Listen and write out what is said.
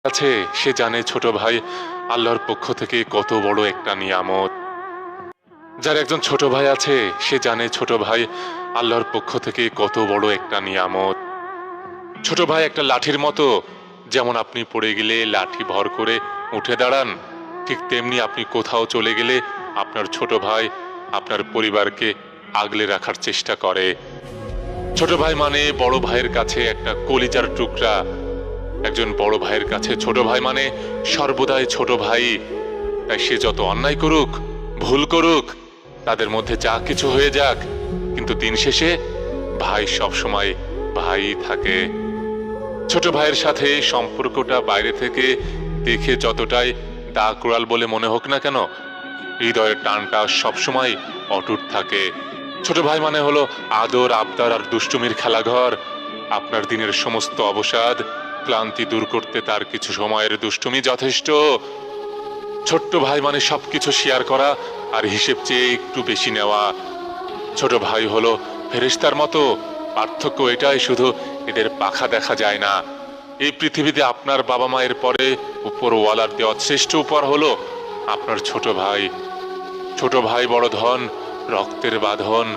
আছে সে জানে ছোট ভাই আল্লাহর পক্ষ থেকে কত বড় একটা নিয়ামত। যার একজন ছোট ভাই আছে সে জানে ছোট ভাই আল্লাহর পক্ষ থেকে কত বড় একটা নিয়ামত। ছোট ভাই একটা লাঠির মতো, যেমন আপনি পড়ে গেলে লাঠি ভর করে উঠে দাঁড়ান, ঠিক তেমনি আপনি কোথাও চলে গেলে আপনার ছোট ভাই আপনার পরিবারকে আগলে রাখার চেষ্টা করে। ছোট ভাই মানে বড় ভাইয়ের কাছে একটা কলিজার টুকরা। একজন বড় ভাইয়ের কাছে ছোট ভাই মানে সর্বদাই ছোট ভাই। তাই সে যত অন্যায় করুক, ভুল করুক, তাদের মধ্যে যা কিছু হয়ে যাক, কিন্তু দিন শেষে ভাই সবসময় ভাই থাকে। ছোট ভাইয়ের সাথে সম্পর্কটা বাইরে থেকে দেখে যতটাই দা কুড়াল বলে মনে হোক না কেন, হৃদয়ের টানটা সবসময় অটুট থাকে। ছোট ভাই মানে হলো আদর, আবদার আর দুষ্টুমির খেলাঘর। আপনার দিনের সমস্ত অবসাদ, ক্লান্তি দূর করতে তার কিছু সময়ের দুষ্টুমি যথেষ্ট। ছোট্ট ভাই মানে সবকিছু শেয়ার করা আর হিসেব চেয়ে একটু বেশি নেওয়া। ছোট ভাই হলো ফেরেশতার মতো, পার্থক্য এটাই শুধু এদের পাখা দেখা যায় না। এই পৃথিবীতে আপনার বাবা মায়ের পরে উপরওয়ালার দেওয়া শ্রেষ্ঠ উপহার হলো আপনার ছোট ভাই। ছোট ভাই বড় ধন, রক্তের বাঁধন।